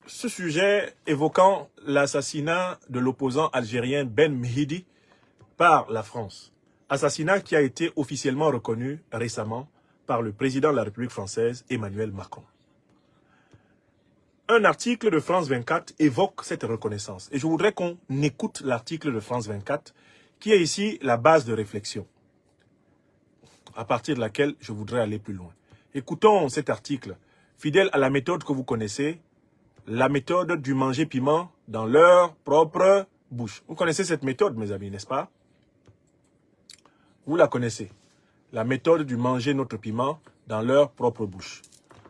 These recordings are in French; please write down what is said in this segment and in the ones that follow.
ce sujet évoquant l'assassinat de l'opposant algérien Ben Mhidi par la France. Assassinat qui a été officiellement reconnu récemment par le président de la République française, Emmanuel Macron. Un article de France 24 évoque cette reconnaissance. Et je voudrais qu'on écoute l'article de France 24, qui est ici la base de réflexion, à partir de laquelle je voudrais aller plus loin. Écoutons cet article, fidèle à la méthode que vous connaissez, la méthode du manger piment dans leur propre bouche. Vous connaissez cette méthode, mes amis, n'est-ce pas? Vous la connaissez. La méthode du manger notre piment dans leur propre bouche.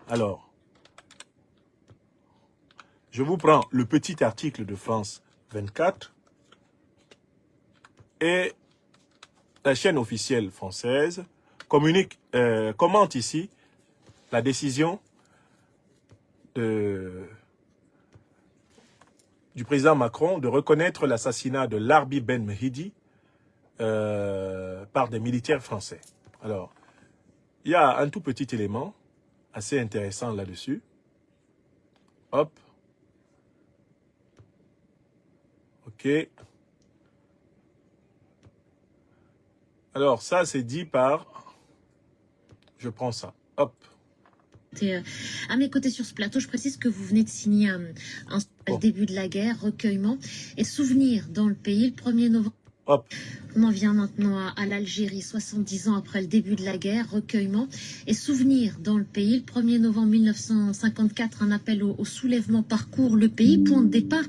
Alors, je vous prends le petit article de France 24 et la chaîne officielle française commente ici la décision du président Macron de reconnaître l'assassinat de Larbi Ben Mhidi par des militaires français. Alors, il y a un tout petit élément assez intéressant là-dessus. Hop. Ok. Alors, ça, c'est dit par... Je prends ça. Hop. À mes côtés sur ce plateau, je précise que vous venez de signer un début de la guerre, recueillement et souvenir dans le pays le 1er novembre. Hop. On en vient maintenant à l'Algérie, 70 ans après le début de la guerre, recueillement et souvenir dans le pays. Le 1er novembre 1954, un appel au soulèvement parcourt le pays, point de départ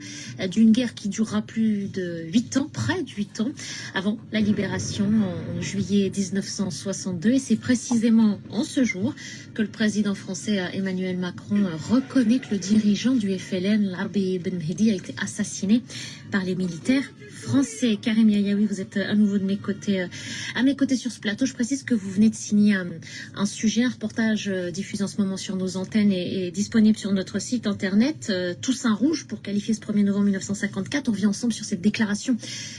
d'une guerre qui durera plus de 8 ans, près de 8 ans, avant la libération en juillet 1962. Et c'est précisément en ce jour que le président français Emmanuel Macron reconnaît que le dirigeant du FLN, Larbi Ben Mhidi, a été assassiné par les militaires français. Karim Yayaoui, vous êtes à nouveau de mes côtés, à mes côtés sur ce plateau. Je précise que vous venez de signer un sujet, un reportage diffusé en ce moment sur nos antennes et disponible sur notre site internet, Toussaint Rouge, pour qualifier ce 1er novembre 1954. On vient ensemble sur cette déclaration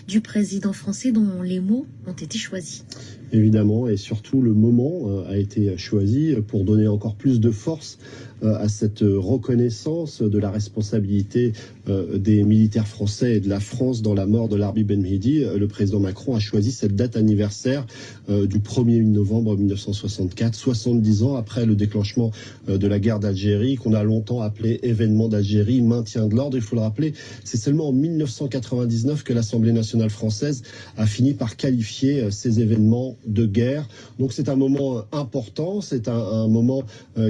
du président français dont les mots ont été choisis. Évidemment, et surtout le moment a été choisi pour donner encore plus de force à cette reconnaissance de la responsabilité des militaires français et de la France dans la mort de Larbi Ben Mhidi. Le président Macron a choisi cette date anniversaire du 1er novembre 1964, 70 ans après le déclenchement de la guerre d'Algérie, qu'on a longtemps appelé événement d'Algérie, maintien de l'ordre. Il faut le rappeler, c'est seulement en 1999 que l'Assemblée nationale française a fini par qualifier ces événements de guerre. Donc c'est un moment important, c'est un moment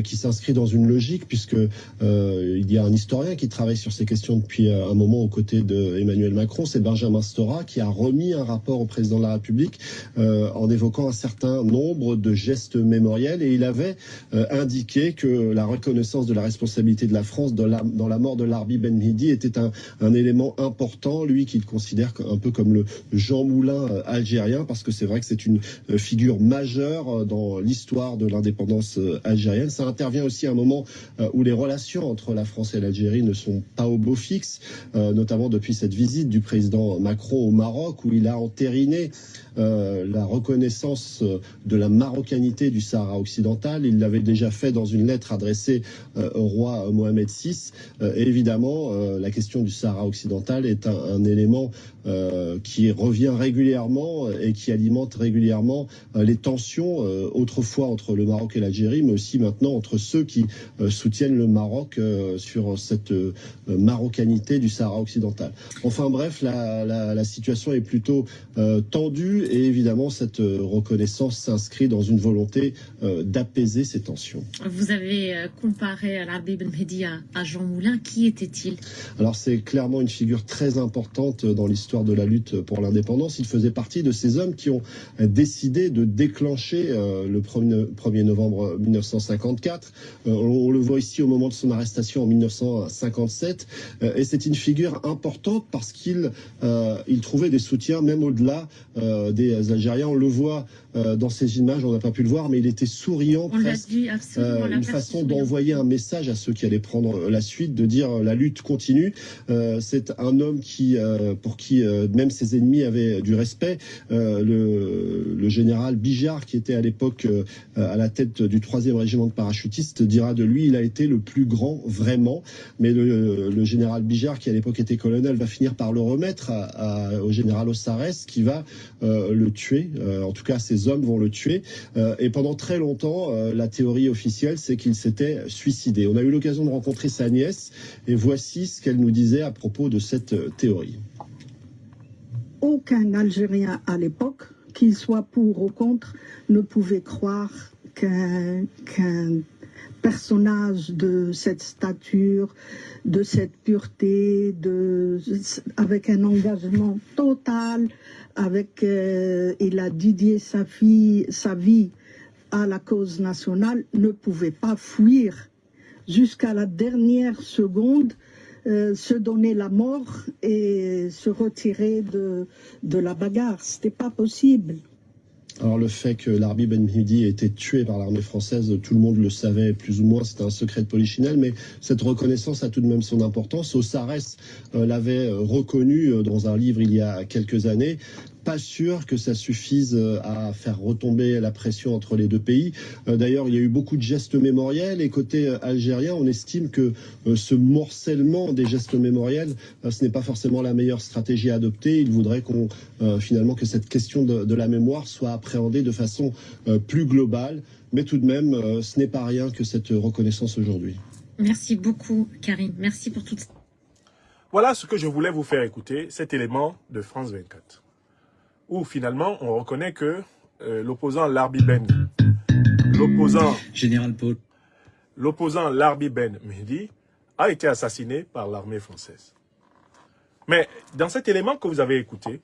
qui s'inscrit dans une logique, puisque il y a un historien qui travaille sur ces questions depuis un moment aux côtés d'Emmanuel Macron, c'est Benjamin Stora, qui a remis un rapport au président de la République en évoquant un certain nombre de gestes mémoriels, et il avait indiqué que la reconnaissance de la responsabilité de la France dans la mort de Larbi Ben Mhidi était un élément important, lui qu'il considère un peu comme le Jean Moulin algérien, parce que c'est vrai que c'est une figure majeure dans l'histoire de l'indépendance algérienne. Ça intervient aussi à un moment où les relations entre la France et l'Algérie ne sont pas au beau fixe, notamment depuis cette visite du président Macron au Maroc, où il a entériné la reconnaissance de la marocanité du Sahara occidental. Il l'avait déjà fait dans une lettre adressée au roi Mohamed VI. Et évidemment, la question du Sahara occidental est un élément qui revient régulièrement et qui alimente régulièrement les tensions autrefois entre le Maroc et l'Algérie, mais aussi maintenant entre ceux qui soutiennent le Maroc sur cette marocanité du Sahara occidental. Enfin bref, la situation est plutôt tendue, et évidemment cette reconnaissance s'inscrit dans une volonté d'apaiser ces tensions. Vous avez comparé Larbi Ben Mhidi à Jean Moulin. Qui était-il? Alors c'est clairement une figure très importante dans l'histoire de la lutte pour l'indépendance. Il faisait partie de ces hommes qui ont décidé de déclencher le 1er novembre 1954. On le voit ici au moment de son arrestation en 1957. Et c'est une figure importante parce qu'il trouvait des soutiens même au-delà des Algériens. On le voit dans ces images, on n'a pas pu le voir, mais il était souriant, presque. Une façon d'envoyer un message à ceux qui allaient prendre la suite, de dire la lutte continue. C'est un homme pour qui même ses ennemis avaient du respect. Le général Bijard, qui était à l'époque à la tête du 3e régiment de parachutistes, dira de lui, il a été le plus grand vraiment. Mais le général Bijard, qui à l'époque était colonel, va finir par le remettre au général Ossarès, qui va le tuer. En tout cas, ses hommes vont le tuer. Et pendant très longtemps, la théorie officielle, c'est qu'il s'était suicidé. On a eu l'occasion de rencontrer sa nièce, et voici ce qu'elle nous disait à propos de cette théorie. Aucun Algérien à l'époque, qu'il soit pour ou contre, ne pouvait croire qu'un personnage de cette stature, de cette pureté, avec un engagement total, il a dédié sa vie à la cause nationale, ne pouvait pas fuir jusqu'à la dernière seconde, se donner la mort et se retirer de la bagarre. C'était pas possible. Alors le fait que Larbi Ben Mehdi ait été tué par l'armée française, tout le monde le savait plus ou moins, c'était un secret de polichinelle, mais cette reconnaissance a tout de même son importance. Ossarès l'avait reconnu dans un livre il y a quelques années. Pas sûr que ça suffise à faire retomber la pression entre les deux pays. D'ailleurs, il y a eu beaucoup de gestes mémoriels et côté algérien, on estime que ce morcellement des gestes mémoriels, ce n'est pas forcément la meilleure stratégie à adopter. Il voudrait finalement que cette question de la mémoire soit appréhendée de façon plus globale. Mais tout de même, ce n'est pas rien que cette reconnaissance aujourd'hui. Merci beaucoup, Karim. Merci pour tout ça. Voilà ce que je voulais vous faire écouter, cet élément de France 24. Où finalement, on reconnaît que l'opposant Larbi Ben Mehdi a été assassiné par l'armée française. Mais dans cet élément que vous avez écouté,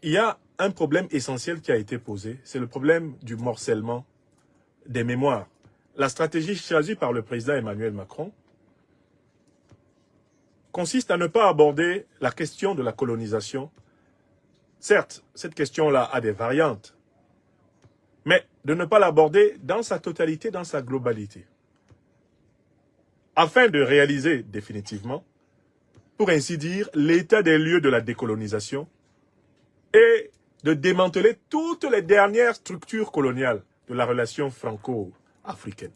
il y a un problème essentiel qui a été posé, c'est le problème du morcellement des mémoires. La stratégie choisie par le président Emmanuel Macron consiste à ne pas aborder la question de la colonisation. Certes, cette question-là a des variantes, mais de ne pas l'aborder dans sa totalité, dans sa globalité. Afin de réaliser définitivement, pour ainsi dire, l'état des lieux de la décolonisation et de démanteler toutes les dernières structures coloniales de la relation franco-africaine.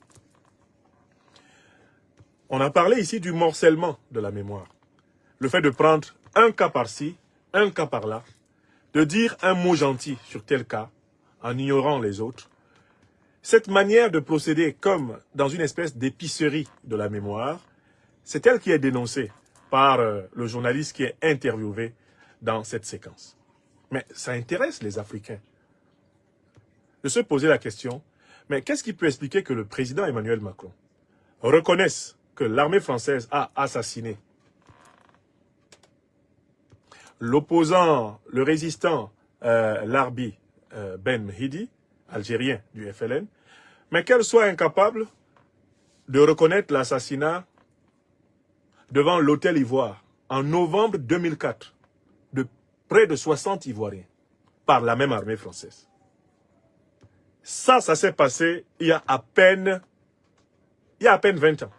On a parlé ici du morcellement de la mémoire. Le fait de prendre un cas par-ci, un cas par-là, de dire un mot gentil sur tel cas, en ignorant les autres. Cette manière de procéder comme dans une espèce d'épicerie de la mémoire, c'est elle qui est dénoncée par le journaliste qui est interviewé dans cette séquence. Mais ça intéresse les Africains de se poser la question, mais qu'est-ce qui peut expliquer que le président Emmanuel Macron reconnaisse que l'armée française a assassiné l'opposant, le résistant Larbi Ben Mehdi, algérien du FLN, mais qu'elle soit incapable de reconnaître l'assassinat devant l'Hôtel Ivoire en novembre 2004 de près de 60 Ivoiriens par la même armée française. Ça s'est passé il y a à peine 20 ans.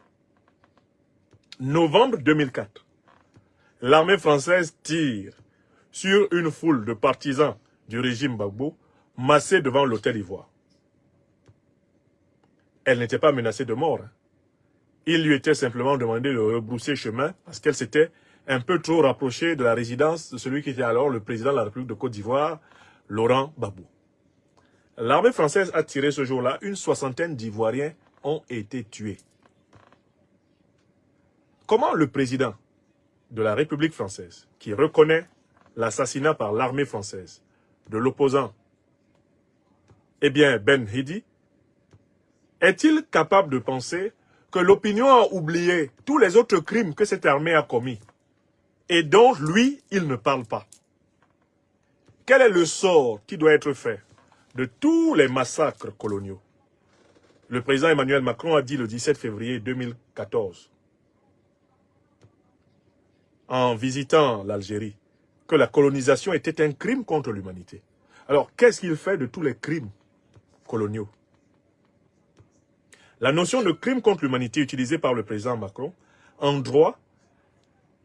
Novembre 2004. L'armée française tire sur une foule de partisans du régime Gbagbo massés devant l'Hôtel Ivoire. Elle n'était pas menacée de mort. Il lui était simplement demandé de rebrousser chemin parce qu'elle s'était un peu trop rapprochée de la résidence de celui qui était alors le président de la République de Côte d'Ivoire, Laurent Gbagbo. L'armée française a tiré ce jour-là, une soixantaine d'Ivoiriens ont été tués. Comment le président de la République française, qui reconnaît l'assassinat par l'armée française de l'opposant, Ben Mehdi, est-il capable de penser que l'opinion a oublié tous les autres crimes que cette armée a commis et dont lui, il ne parle pas? Quel est le sort qui doit être fait de tous les massacres coloniaux? Le président Emmanuel Macron a dit le 17 février 2014, en visitant l'Algérie, que la colonisation était un crime contre l'humanité. Alors, qu'est-ce qu'il fait de tous les crimes coloniaux? La notion de crime contre l'humanité utilisée par le président Macron, en droit,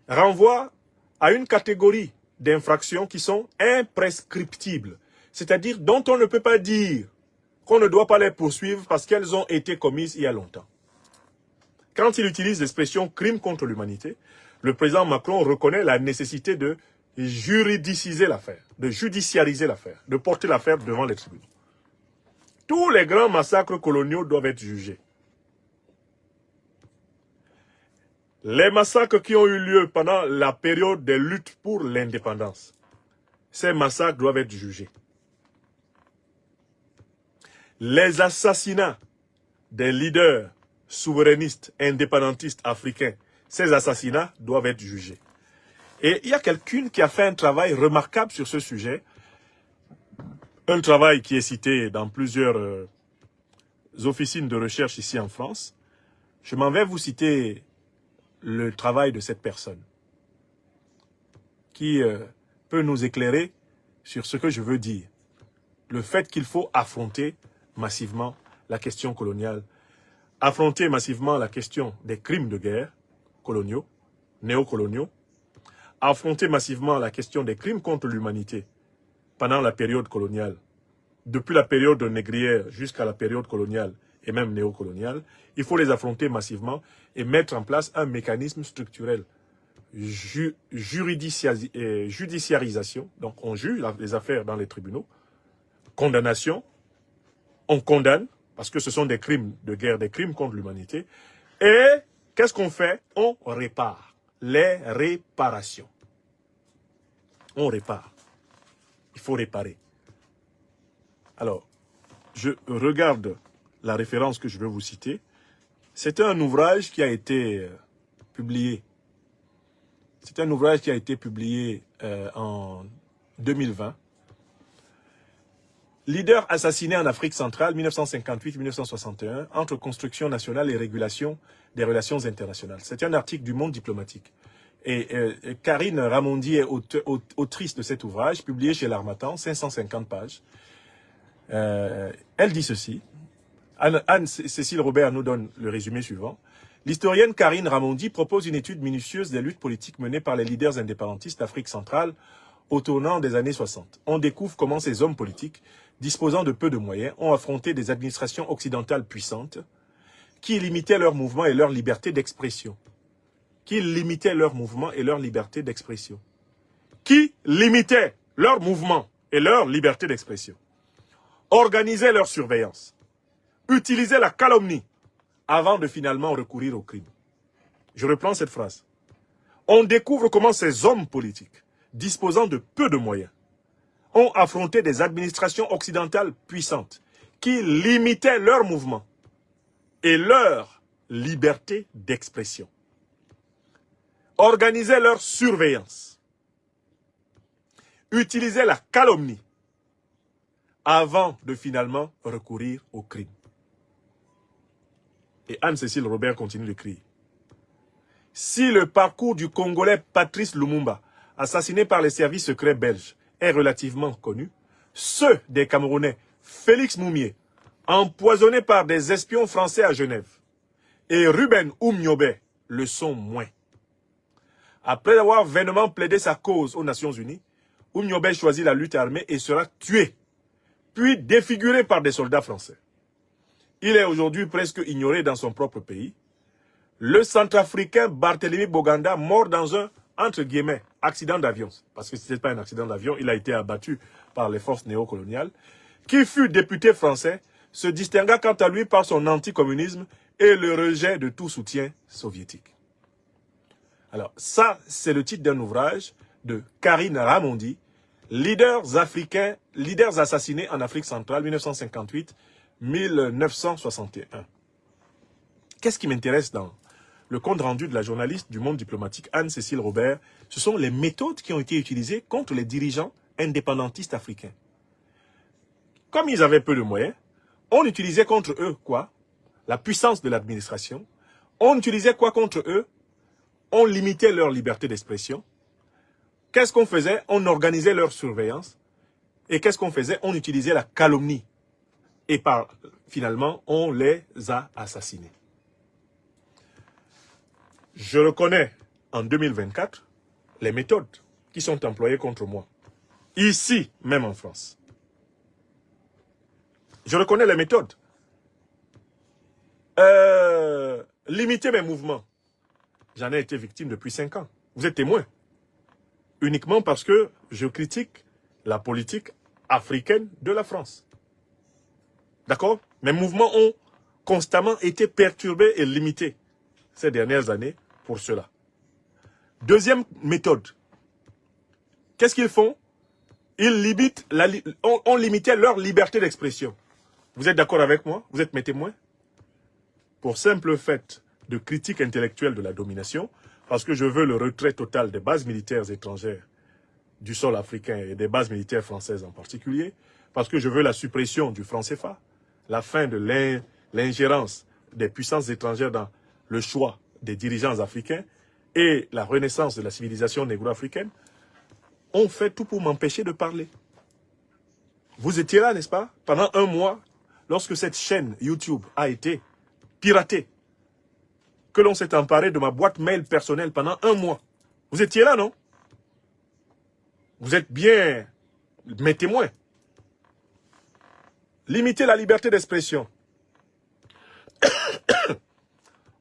renvoie à une catégorie d'infractions qui sont imprescriptibles. c'est-à-dire dont on ne peut pas dire qu'on ne doit pas les poursuivre parce qu'elles ont été commises il y a longtemps. Quand il utilise l'expression crime contre l'humanité, le président Macron reconnaît la nécessité de juridiciser l'affaire, de judiciariser l'affaire, de porter l'affaire devant les tribunaux. Tous les grands massacres coloniaux doivent être jugés. Les massacres qui ont eu lieu pendant la période des luttes pour l'indépendance, ces massacres doivent être jugés. Les assassinats des leaders souverainistes, indépendantistes africains, ces assassinats doivent être jugés. Et il y a quelqu'un qui a fait un travail remarquable sur ce sujet, un travail qui est cité dans plusieurs officines de recherche ici en France. Je m'en vais vous citer le travail de cette personne qui peut nous éclairer sur ce que je veux dire. Le fait qu'il faut affronter massivement la question coloniale, affronter massivement la question des crimes de guerre coloniaux, néocoloniaux, affronter massivement la question des crimes contre l'humanité pendant la période coloniale, depuis la période négrière jusqu'à la période coloniale et même néocoloniale, il faut les affronter massivement et mettre en place un mécanisme structurel. Judiciarisation, donc on juge les affaires dans les tribunaux, condamnation, on condamne, parce que ce sont des crimes de guerre, des crimes contre l'humanité, et qu'est-ce qu'on fait? On répare. Les réparations. On répare. Il faut réparer. Alors, je regarde la référence que je veux vous citer. C'est un ouvrage qui a été publié. C'est un ouvrage qui a été publié en 2020. Leader assassiné en Afrique centrale, 1958-1961, entre construction nationale et régulation des relations internationales. C'est un article du Monde diplomatique. Et Karine Ramondi est autrice de cet ouvrage, publié chez l'Harmattan, 550 pages. Elle dit ceci. Anne-Cécile Robert nous donne le résumé suivant. L'historienne Karine Ramondi propose une étude minutieuse des luttes politiques menées par les leaders indépendantistes d'Afrique centrale au tournant des années 60. On découvre comment ces hommes politiques, disposant de peu de moyens, ont affronté des administrations occidentales puissantes qui limitaient leurs mouvements et leur liberté d'expression. Qui limitaient leurs mouvements et leur liberté d'expression. Qui limitaient leurs mouvements et leur liberté d'expression. Organisaient leur surveillance. Utilisaient la calomnie avant de finalement recourir au crime. Je reprends cette phrase. On découvre comment ces hommes politiques, disposant de peu de moyens, ont affronté des administrations occidentales puissantes qui limitaient leurs mouvements et leur liberté d'expression. Organisaient leur surveillance. Utilisaient la calomnie avant de finalement recourir au crime. Et Anne-Cécile Robert continue d'écrire. Si le parcours du Congolais Patrice Lumumba, assassiné par les services secrets belges, est relativement connu, ceux des Camerounais Félix Moumié, empoisonné par des espions français à Genève, et Ruben Oumniobé le sont moins. Après avoir vainement plaidé sa cause aux Nations Unies, Oumniobé choisit la lutte armée et sera tué, puis défiguré par des soldats français. Il est aujourd'hui presque ignoré dans son propre pays. Le centrafricain Barthélemy Boganda, mort dans un, entre guillemets, accident d'avion, parce que ce n'était pas un accident d'avion, il a été abattu par les forces néocoloniales, qui fut député français, se distingua quant à lui par son anticommunisme et le rejet de tout soutien soviétique. Alors, ça, c'est le titre d'un ouvrage de Karine Ramondi, leaders africains, leaders assassinés en Afrique centrale, 1958-1961. Qu'est-ce qui m'intéresse dans le compte rendu de la journaliste du Monde diplomatique Anne-Cécile Robert? Ce sont les méthodes qui ont été utilisées contre les dirigeants indépendantistes africains. Comme ils avaient peu de moyens, on utilisait contre eux quoi? La puissance de l'administration. On utilisait quoi contre eux? On limitait leur liberté d'expression. Qu'est-ce qu'on faisait? On organisait leur surveillance. Et qu'est-ce qu'on faisait? On utilisait la calomnie. Et finalement, on les a assassinés. Je reconnais en 2024 les méthodes qui sont employées contre moi. Ici, même en France. Je reconnais les méthodes. Limiter mes mouvements. J'en ai été victime depuis 5 ans. Vous êtes témoin. Uniquement parce que je critique la politique africaine de la France. D'accord? Mes mouvements ont constamment été perturbés et limités ces dernières années pour cela. Deuxième méthode. Qu'est-ce qu'ils font? Ils limitent on limitait leur liberté d'expression. Vous êtes d'accord avec moi? Vous êtes mes témoins? Pour simple fait de critique intellectuelle de la domination, parce que je veux le retrait total des bases militaires étrangères du sol africain et des bases militaires françaises en particulier, parce que je veux la suppression du franc CFA, la fin de l'ingérence des puissances étrangères dans le choix des dirigeants africains et la renaissance de la civilisation négro-africaine, on fait tout pour m'empêcher de parler. Vous étiez là, n'est-ce pas? Pendant 1 mois, lorsque cette chaîne YouTube a été piratée, que l'on s'est emparé de ma boîte mail personnelle pendant 1 mois. Vous étiez là, non? Vous êtes bien mes témoins. Limiter la liberté d'expression.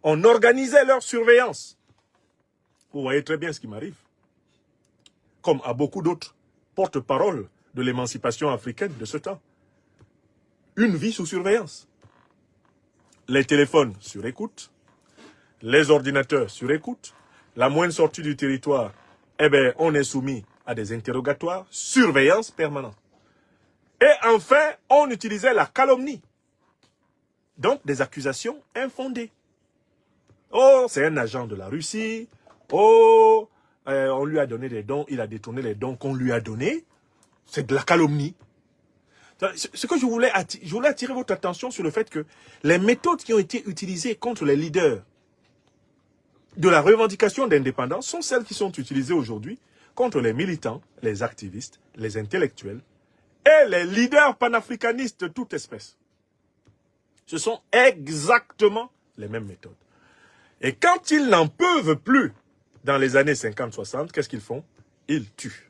On organisait leur surveillance. Vous voyez très bien ce qui m'arrive. Comme à beaucoup d'autres porte-parole de l'émancipation africaine de ce temps. Une vie sous surveillance. Les téléphones sur écoute. Les ordinateurs sur écoute. La moindre sortie du territoire, eh bien, on est soumis à des interrogatoires, surveillance permanente. Et enfin, on utilisait la calomnie. Donc, des accusations infondées. Oh, c'est un agent de la Russie. Oh, on lui a donné des dons, il a détourné les dons qu'on lui a donnés. C'est de la calomnie. Ce que je voulais attirer votre attention sur le fait que les méthodes qui ont été utilisées contre les leaders de la revendication d'indépendance sont celles qui sont utilisées aujourd'hui contre les militants, les activistes, les intellectuels et les leaders panafricanistes de toute espèce. Ce sont exactement les mêmes méthodes. Et quand ils n'en peuvent plus dans les années 50-60, qu'est-ce qu'ils font? Ils tuent.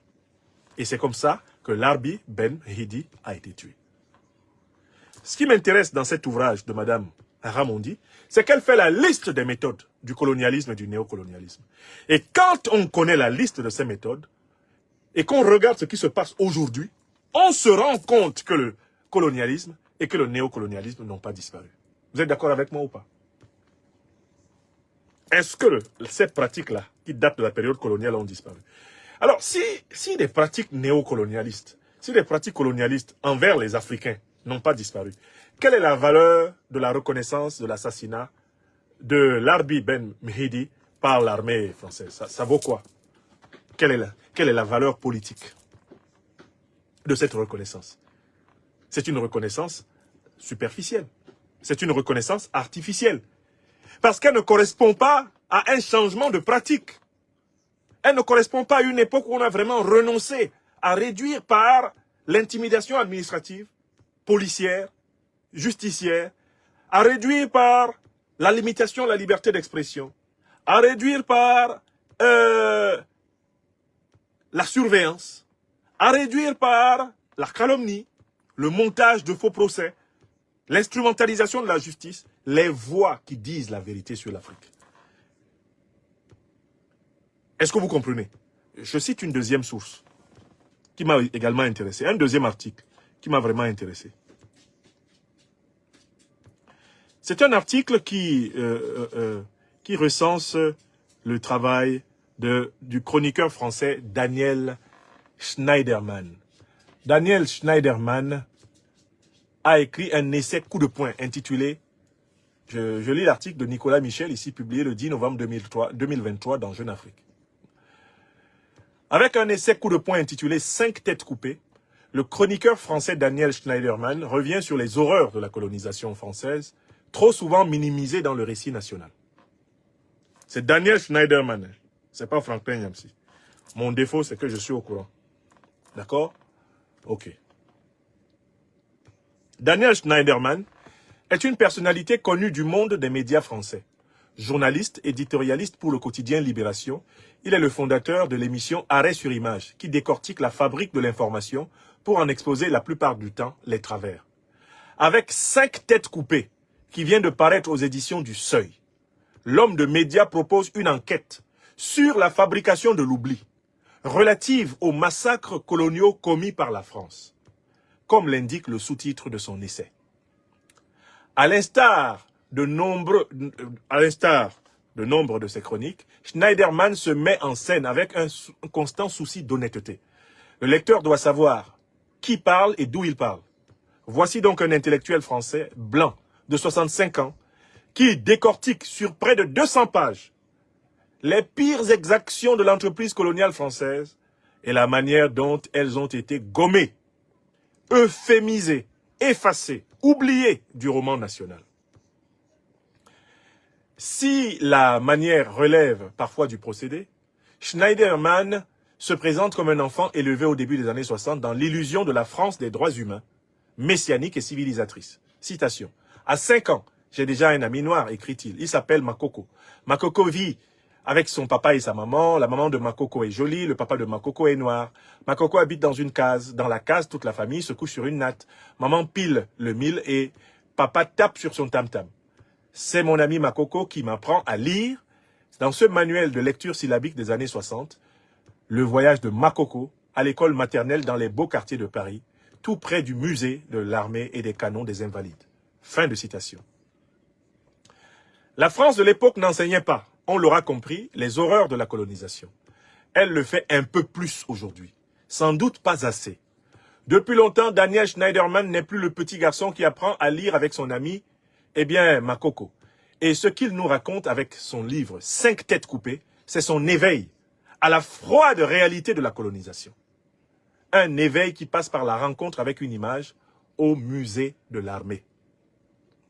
Et c'est comme ça que Larbi Ben Mehdi a été tué. Ce qui m'intéresse dans cet ouvrage de Madame Ramondi, c'est qu'elle fait la liste des méthodes du colonialisme et du néocolonialisme. Et quand on connaît la liste de ces méthodes, et qu'on regarde ce qui se passe aujourd'hui, on se rend compte que le colonialisme et que le néocolonialisme n'ont pas disparu. Vous êtes d'accord avec moi ou pas? Est-ce que ces pratiques-là, qui datent de la période coloniale, ont disparu? Alors, si des pratiques néocolonialistes, si des pratiques colonialistes envers les Africains n'ont pas disparu, quelle est la valeur de la reconnaissance de l'assassinat de Larbi Ben Mehdi par l'armée française? Ça vaut quoi? Quelle est la valeur politique de cette reconnaissance? C'est une reconnaissance superficielle. C'est une reconnaissance artificielle. Parce qu'elle ne correspond pas à un changement de pratique. Elle ne correspond pas à une époque où on a vraiment renoncé à réduire par l'intimidation administrative, policière, justicière, à réduire par la limitation de la liberté d'expression, à réduire par la surveillance, à réduire par la calomnie, le montage de faux procès, l'instrumentalisation de la justice, les voix qui disent la vérité sur l'Afrique. Est-ce que vous comprenez? Je cite une deuxième source qui m'a également intéressé, un deuxième article qui m'a vraiment intéressé. C'est un article qui recense le travail du chroniqueur français Daniel Schneiderman. Daniel Schneiderman a écrit un essai coup de poing intitulé, je lis l'article de Nicolas Michel, ici publié le 10 novembre 2023 dans Jeune Afrique. Avec un essai coup de poing intitulé « 5 têtes coupées », le chroniqueur français Daniel Schneiderman revient sur les horreurs de la colonisation française, trop souvent minimisées dans le récit national. C'est Daniel Schneiderman, c'est pas Franklin Nyamsi. Mon défaut, c'est que je suis au courant. D'accord? Ok. Daniel Schneiderman est une personnalité connue du monde des médias français. Journaliste, éditorialiste pour le quotidien Libération, il est le fondateur de l'émission Arrêt sur Image, qui décortique la fabrique de l'information pour en exposer la plupart du temps les travers. avec 5 têtes coupées qui vient de paraître aux éditions du Seuil. L'homme de médias propose une enquête sur la fabrication de l'oubli, relative aux massacres coloniaux commis par la France, comme l'indique le sous-titre de son essai. À l'instar de nombre de ses chroniques, Schneiderman se met en scène avec un constant souci d'honnêteté. Le lecteur doit savoir qui parle et d'où il parle. Voici donc un intellectuel français, blanc, de 65 ans, qui décortique sur près de 200 pages les pires exactions de l'entreprise coloniale française et la manière dont elles ont été gommées, euphémisées, effacées, oubliées du roman national. Si la manière relève parfois du procédé, Schneiderman se présente comme un enfant élevé au début des années 60 dans l'illusion de la France des droits humains, messianique et civilisatrice. Citation. À 5 ans, j'ai déjà un ami noir, écrit-il. Il s'appelle Makoko. Makoko vit avec son papa et sa maman. La maman de Makoko est jolie, le papa de Makoko est noir. Makoko habite dans une case. Dans la case, toute la famille se couche sur une natte. Maman pile le mil et papa tape sur son tam-tam. C'est mon ami Makoko qui m'apprend à lire. Dans ce manuel de lecture syllabique des années 60, le voyage de Makoko à l'école maternelle dans les beaux quartiers de Paris, tout près du musée de l'armée et des canons des Invalides. Fin de citation. La France de l'époque n'enseignait pas, on l'aura compris, les horreurs de la colonisation. Elle le fait un peu plus aujourd'hui. Sans doute pas assez. Depuis longtemps, Daniel Schneiderman n'est plus le petit garçon qui apprend à lire avec son ami, Makoko. Et ce qu'il nous raconte avec son livre 5 têtes coupées, c'est son éveil à la froide réalité de la colonisation. Un éveil qui passe par la rencontre avec une image au musée de l'armée.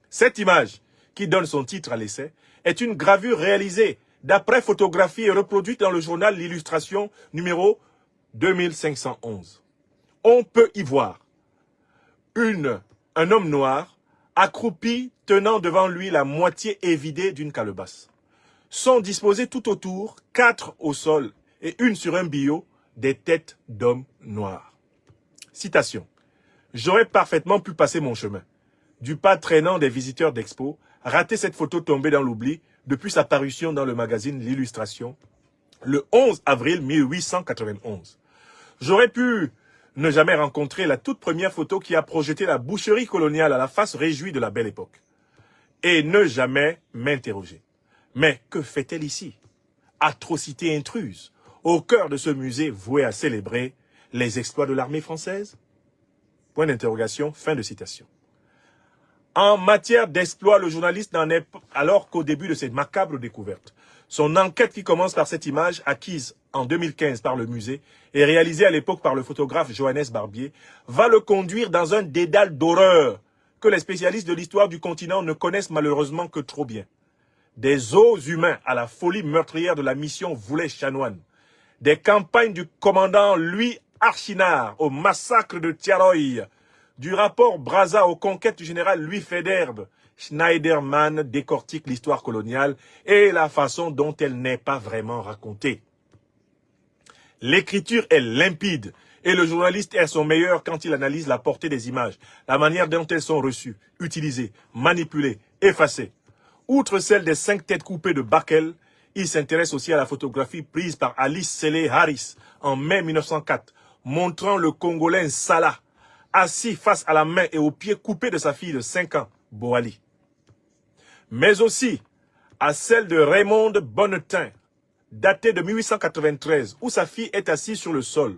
Cette image, qui donne son titre à l'essai, est une gravure réalisée d'après photographie et reproduite dans le journal L'Illustration numéro 2511. On peut y voir un homme noir accroupi tenant devant lui la moitié évidée d'une calebasse. Sont disposés tout autour, 4 au sol et une sur un billot, des têtes d'hommes noirs. Citation. J'aurais parfaitement pu passer mon chemin. Du pas traînant des visiteurs d'expo, rater cette photo tombée dans l'oubli depuis sa parution dans le magazine L'Illustration, le 11 avril 1891. J'aurais pu ne jamais rencontrer la toute première photo qui a projeté la boucherie coloniale à la face réjouie de la belle époque. Et ne jamais m'interroger. Mais que fait-elle ici? Atrocité intruse, au cœur de ce musée voué à célébrer les exploits de l'armée française? Point d'interrogation, fin de citation. En matière d'exploit, le journaliste n'en est alors qu'au début de cette macabre découverte. Son enquête qui commence par cette image acquise en 2015 par le musée et réalisée à l'époque par le photographe Johannes Barbier va le conduire dans un dédale d'horreur que les spécialistes de l'histoire du continent ne connaissent malheureusement que trop bien. Des os humains à la folie meurtrière de la mission Voulet-Chanoine, des campagnes du commandant Louis Archinard au massacre de Tiaroy, du rapport Brazza aux conquêtes du général Louis Faidherbe, Schneiderman décortique l'histoire coloniale et la façon dont elle n'est pas vraiment racontée. L'écriture est limpide et le journaliste est à son meilleur quand il analyse la portée des images, la manière dont elles sont reçues, utilisées, manipulées, effacées. Outre celle des 5 têtes coupées de Bakel, il s'intéresse aussi à la photographie prise par Alice Seeley Harris en mai 1904, montrant le Congolais Salah, assis face à la main et aux pieds coupés de sa fille de 5 ans, Boali. Mais aussi à celle de Raymond Bonnetin, datée de 1893, où sa fille est assise sur le sol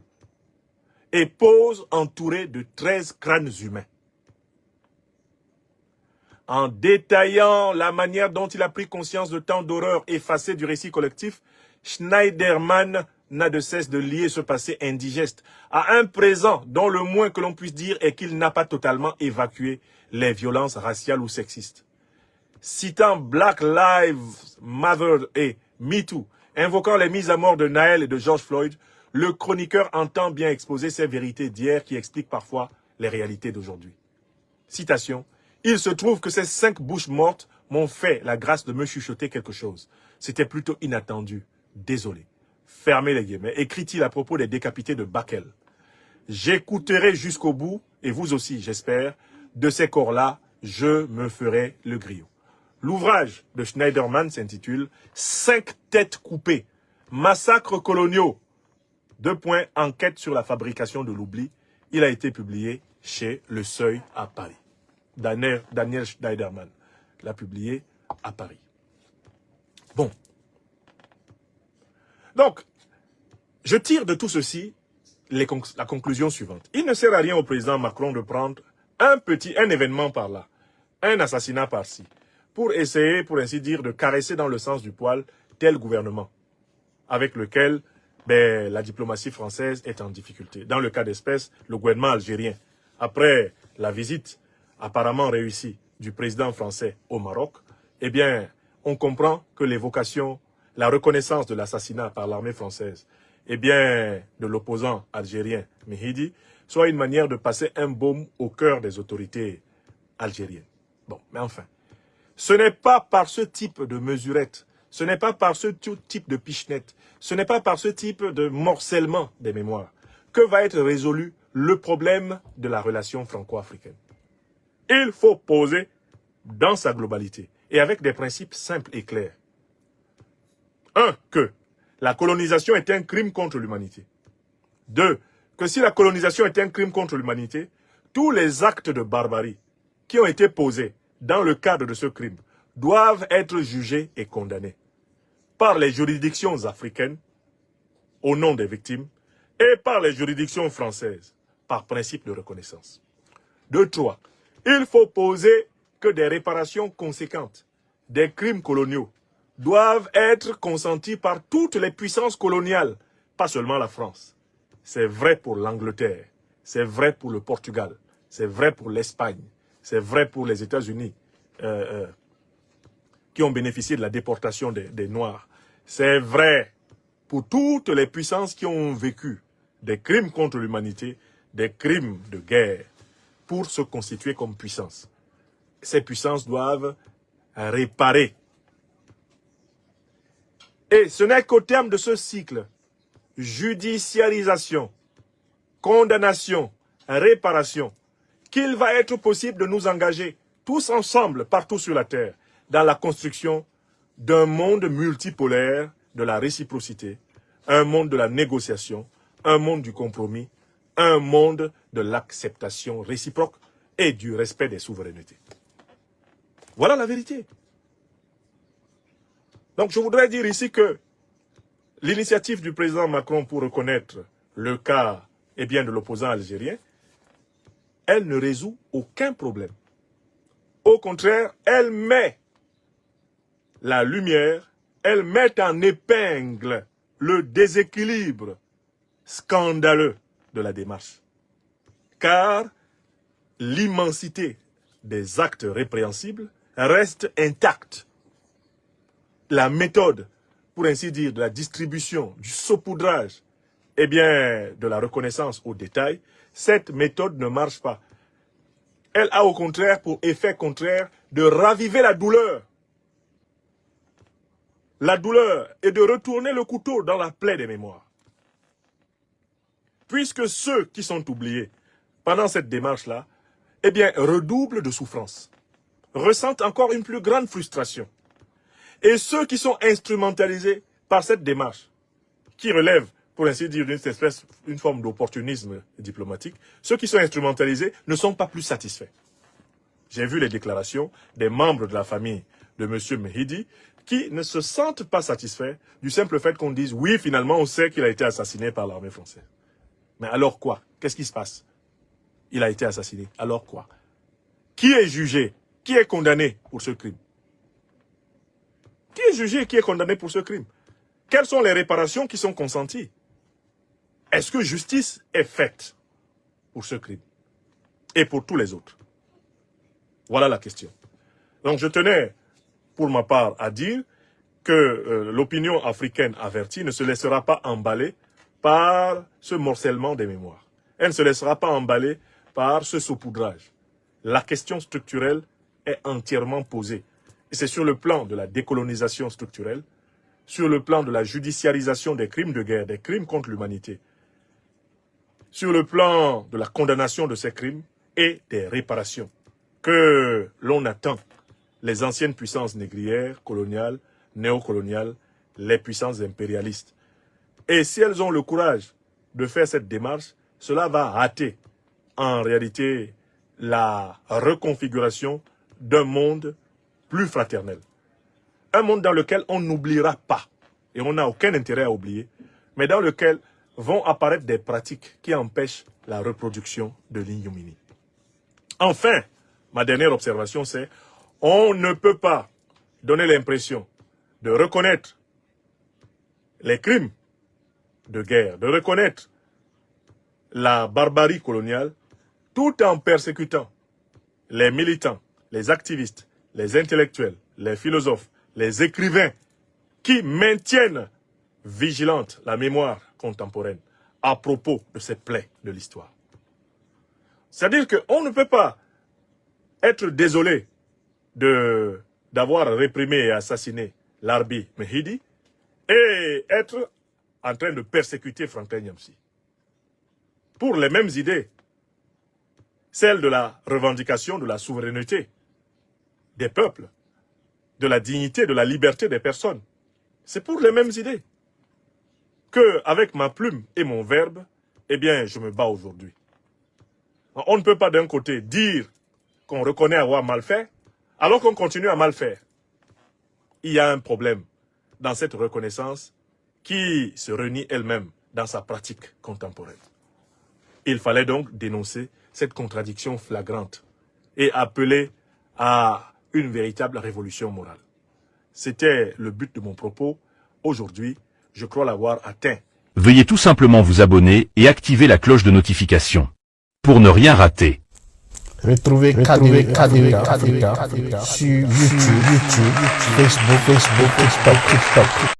et pose entourée de 13 crânes humains. En détaillant la manière dont il a pris conscience de tant d'horreurs effacées du récit collectif, Schneiderman n'a de cesse de lier ce passé indigeste à un présent dont le moins que l'on puisse dire est qu'il n'a pas totalement évacué les violences raciales ou sexistes. Citant Black Lives Matter et Me Too, invoquant les mises à mort de Naël et de George Floyd, le chroniqueur entend bien exposer ces vérités d'hier qui expliquent parfois les réalités d'aujourd'hui. Citation. Il se trouve que ces 5 bouches mortes m'ont fait la grâce de me chuchoter quelque chose. C'était plutôt inattendu. Désolé. Fermez les guillemets. Écrit-il à propos des décapités de Bakel. J'écouterai jusqu'au bout, et vous aussi, j'espère, de ces corps-là, je me ferai le griot. L'ouvrage de Schneiderman s'intitule « 5 têtes coupées, massacres coloniaux ». Enquête sur la fabrication de l'oubli. Il a été publié chez Le Seuil à Paris. Daniel Schneiderman l'a publié à Paris. Bon. Donc, je tire de tout ceci la conclusion suivante. Il ne sert à rien au président Macron de prendre un événement par là, un assassinat par-ci, pour essayer, pour ainsi dire, de caresser dans le sens du poil tel gouvernement avec lequel la diplomatie française est en difficulté. Dans le cas d'espèce, le gouvernement algérien, après la visite apparemment réussie du président français au Maroc, eh bien, on comprend que l'évocation, la reconnaissance de l'assassinat par l'armée française, eh bien, de l'opposant algérien Mehidi, soit une manière de passer un baume au cœur des autorités algériennes. Bon, mais enfin, ce n'est pas par ce type de mesurette, ce n'est pas par ce type de pichenette, ce n'est pas par ce type de morcellement des mémoires que va être résolu le problème de la relation franco-africaine. Il faut poser dans sa globalité et avec des principes simples et clairs. 1. Que la colonisation est un crime contre l'humanité. 2. Que si la colonisation est un crime contre l'humanité, tous les actes de barbarie qui ont été posés dans le cadre de ce crime doivent être jugés et condamnés par les juridictions africaines au nom des victimes et par les juridictions françaises par principe de reconnaissance. 2. 3. Il faut poser que des réparations conséquentes des crimes coloniaux doivent être consentis par toutes les puissances coloniales, pas seulement la France. C'est vrai pour l'Angleterre, c'est vrai pour le Portugal, c'est vrai pour l'Espagne, c'est vrai pour les États-Unis qui ont bénéficié de la déportation des Noirs. C'est vrai pour toutes les puissances qui ont vécu des crimes contre l'humanité, des crimes de guerre, pour se constituer comme puissance. Ces puissances doivent réparer. Et ce n'est qu'au terme de ce cycle, judiciarisation, condamnation, réparation, qu'il va être possible de nous engager tous ensemble, partout sur la Terre, dans la construction d'un monde multipolaire de la réciprocité, un monde de la négociation, un monde du compromis, un monde de l'acceptation réciproque et du respect des souverainetés. Voilà la vérité. Donc je voudrais dire ici que l'initiative du président Macron pour reconnaître le cas de l'opposant algérien, elle ne résout aucun problème. Au contraire, elle met la lumière, elle met en épingle le déséquilibre scandaleux de la démarche. Car l'immensité des actes répréhensibles reste intacte. La méthode, pour ainsi dire, de la distribution, du saupoudrage, de la reconnaissance au détail, cette méthode ne marche pas. Elle a au contraire pour effet contraire de raviver la douleur. La douleur est de retourner le couteau dans la plaie des mémoires. Puisque ceux qui sont oubliés pendant cette démarche-là, redoublent de souffrance, ressentent encore une plus grande frustration. Et ceux qui sont instrumentalisés par cette démarche, qui relève, pour ainsi dire, une forme d'opportunisme diplomatique, ceux qui sont instrumentalisés ne sont pas plus satisfaits. J'ai vu les déclarations des membres de la famille de M. Mehidi qui ne se sentent pas satisfaits du simple fait qu'on dise « oui, finalement, on sait qu'il a été assassiné par l'armée française ». Mais alors quoi? Qu'est-ce qui se passe? Il a été assassiné. Alors quoi? Qui est jugé? Qui est condamné pour ce crime? Qui est jugé et qui est condamné pour ce crime? Quelles sont les réparations qui sont consenties? Est-ce que justice est faite pour ce crime? Et pour tous les autres? Voilà la question. Donc je tenais, pour ma part, à dire que l'opinion africaine avertie ne se laissera pas emballer par ce morcellement des mémoires. Elle ne se laissera pas emballer par ce saupoudrage. La question structurelle est entièrement posée. Et c'est sur le plan de la décolonisation structurelle, sur le plan de la judiciarisation des crimes de guerre, des crimes contre l'humanité, sur le plan de la condamnation de ces crimes et des réparations que l'on attend les anciennes puissances négrières, coloniales, néocoloniales, les puissances impérialistes. Et si elles ont le courage de faire cette démarche, cela va hâter en réalité la reconfiguration d'un monde plus fraternel. Un monde dans lequel on n'oubliera pas, et on n'a aucun intérêt à oublier, mais dans lequel vont apparaître des pratiques qui empêchent la reproduction de l'ignominie. Enfin, ma dernière observation, c'est on ne peut pas donner l'impression de reconnaître les crimes de guerre, de reconnaître la barbarie coloniale, tout en persécutant les militants, les activistes, les intellectuels, les philosophes, les écrivains qui maintiennent vigilante la mémoire contemporaine à propos de ces plaies de l'histoire. C'est-à-dire qu'on ne peut pas être désolé d'avoir réprimé et assassiné Larbi Mehidi et être en train de persécuter Franklin Nyamsi. Pour les mêmes idées, celle de la revendication de la souveraineté des peuples, de la dignité, de la liberté des personnes. C'est pour les mêmes idées que, avec ma plume et mon verbe, eh bien, je me bats aujourd'hui. On ne peut pas d'un côté dire qu'on reconnaît avoir mal fait, alors qu'on continue à mal faire. Il y a un problème dans cette reconnaissance qui se renie elle-même dans sa pratique contemporaine. Il fallait donc dénoncer cette contradiction flagrante et appeler à une véritable révolution morale. C'était le but de mon propos. Aujourd'hui, je crois l'avoir atteint. Veuillez tout simplement vous abonner et activer la cloche de notification pour ne rien rater. Retrouvez KDV sur YouTube, Facebook, TikTok.